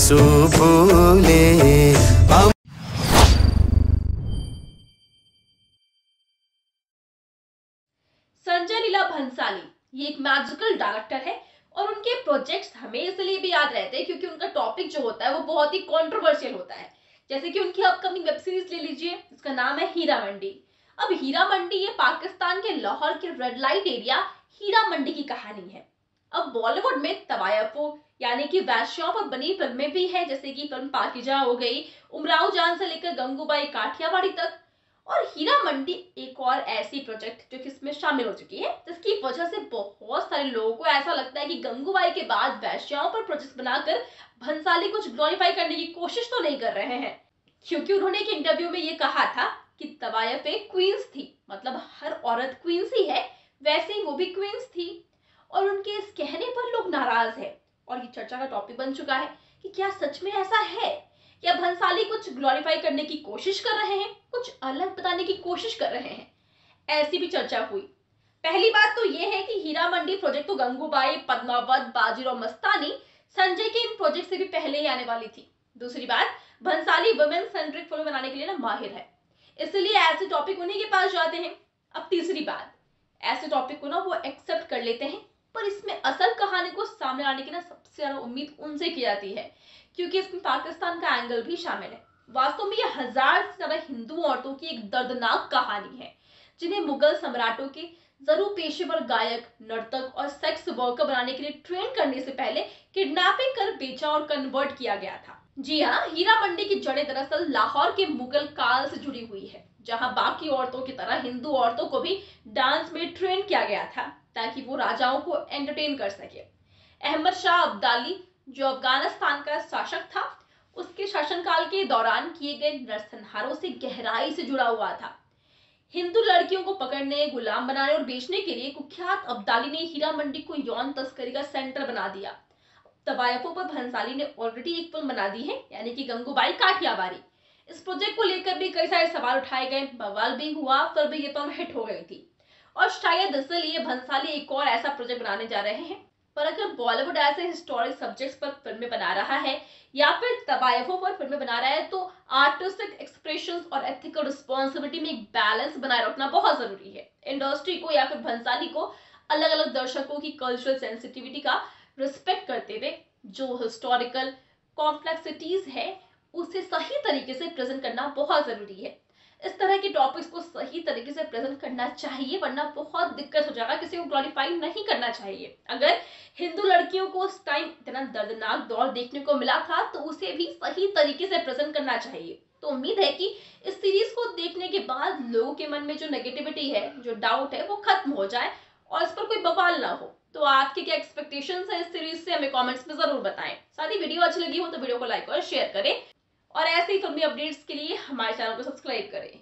आंसू भूले। संजय लीला भंसाली ये एक मैजिकल डायरेक्टर है और उनके प्रोजेक्ट्स हमें इसलिए भी याद रहते हैं क्योंकि उनका टॉपिक जो होता है वो बहुत ही कंट्रोवर्शियल होता है। जैसे कि उनकी अपकमिंग वेब सीरीज ले लीजिए, इसका नाम है हीरा मंडी। अब हीरा मंडी ये पाकिस्तान के लाहौर के red light area Heera Mandi की कहानी है। अब बॉलीवुड में तवायफों यानी कि वैश्याओं पर बनी फिल्में भी है, जैसे कि फिल्म पाकीजा हो गई, उमराव जान से लेकर गंगूबाई काठियावाड़ी तक। और हीरा मंडी एक और ऐसी प्रोजेक्ट जो कि इसमें शामिल हो चुकी है, जिसकी वजह से बहुत सारे लोगों को ऐसा लगता है कि गंगूबाई के बाद वैश्याओं पर प्रोजेक्ट बनाकर भंसाली कुछ ग्लोरीफाई करने की कोशिश तो नहीं कर रहे हैं। क्योंकि उन्होंने एक इंटरव्यू में ये कहा था कि तवायफे क्वींस थी, मतलब हर औरत क्वींस ही है, वैसे ही वो भी क्वींस थी। और उनके इस कहने पर लोग नाराज है और ये चर्चा का टॉपिक बन चुका है कि क्या सच में ऐसा है, या भंसाली कुछ ग्लोरीफाई करने की कोशिश कर रहे हैं, कुछ अलग बताने की कोशिश कर रहे हैं। ऐसी भी चर्चा हुई। पहली बात तो यह है कि हीरा मंडी प्रोजेक्ट तो गंगूबाई, पद्मावत, बाजीराव मस्तानी, संजय के इन प्रोजेक्ट से भी पहले ही आने वाली थी। दूसरी बात, भंसाली वुमेन सेंट्रिक फिल्म बनाने के लिए ना माहिर है, इसलिए ऐसे टॉपिक उन्हीं के पास जाते हैं। अब तीसरी बात, ऐसे टॉपिक को ना वो एक्सेप्ट कर लेते हैं, पर इसमें असल कहानी को सामने लाने की ना सबसे ज्यादा उम्मीद उनसे की जाती है, क्योंकि इसमें पाकिस्तान का एंगल भी शामिल है। वास्तव में यह 1000 से ज्यादा हिंदू औरतों की एक दर्दनाक कहानी है, जिन्हें मुगल सम्राटों के जरूर पेशेवर गायक, नर्तक और सेक्स वर्कर बनाने के लिए ट्रेन करने से पहले किडनैपिंग कर बेचा और कन्वर्ट किया गया था। जी हाँ, हीरा मंडी की जड़ें दरअसल लाहौर के मुगल काल से जुड़ी हुई है, जहां बाकी औरतों की तरह हिंदू औरतों को भी डांस में ट्रेन किया गया था ताकि वो राजाओं को एंटरटेन कर सके। अहमद शाह अब्दाली जो अफगानिस्तान का शासक था, उसके शासनकाल के दौरान किए गए नरसंहारों से गहराई से जुड़ा हुआ था। हिंदू लड़कियों को पकड़ने, गुलाम बनाने और बेचने के लिए कुख्यात अब्दाली ने हीरा मंडी को यौन तस्करी का सेंटर बना दिया। तवायफों पर भंसाली ने ऑलरेडी एक फिल्म बना दी है, यानी कि गंगूबाई काठियावाड़ी। इस प्रोजेक्ट को लेकर भी कई सारे सवाल उठाए गए, बवाल भी हुआ, फिर भी ये फिल्म हिट हो गई थी। और शायद इसलिए भंसाली एक और ऐसा प्रोजेक्ट बनाने जा रहे हैं। पर अगर बॉलीवुड ऐसे हिस्टोरिक सब्जेक्ट्स पर फिल्में बना रहा है या फिर तवायफों पर फिल्में बना रहा है, तो आर्टिस्टिक एक्सप्रेशंस और एथिकल रिस्पॉन्सिबिलिटी में एक बैलेंस बनाए रखना बहुत जरूरी है। इंडस्ट्री को या फिर भंसाली को अलग अलग दर्शकों की कल्चरल सेंसिटिविटी का रिस्पेक्ट करते हुए जो हिस्टोरिकल कॉम्प्लेक्सिटीज है उसे सही तरीके से प्रेजेंट करना बहुत जरूरी है। इस तरह के टॉपिक्स को सही तरीके से प्रेजेंट करना चाहिए, वरना बहुत दिक्कत हो जाएगा, किसी को ग्लोरीफाई नहीं करना चाहिए। अगर हिंदू लड़कियों को उस टाइम इतना दर्दनाक दौर देखने को मिला था तो उसे भी सही तरीके से प्रेजेंट करना चाहिए। तो उम्मीद है कि इस सीरीज को देखने के बाद लोगों के मन में जो नेगेटिविटी है, जो डाउट है, वो खत्म हो जाए और इस पर कोई बवाल ना हो। तो आपके क्या एक्सपेक्टेशंस है इस सीरीज से, हमें कमेंट्स में जरूर बताएं। साथ ही वीडियो अच्छी लगी हो तो वीडियो को लाइक और शेयर करें, और ऐसे ही फिल्मी अपडेट्स के लिए हमारे चैनल को सब्सक्राइब करें।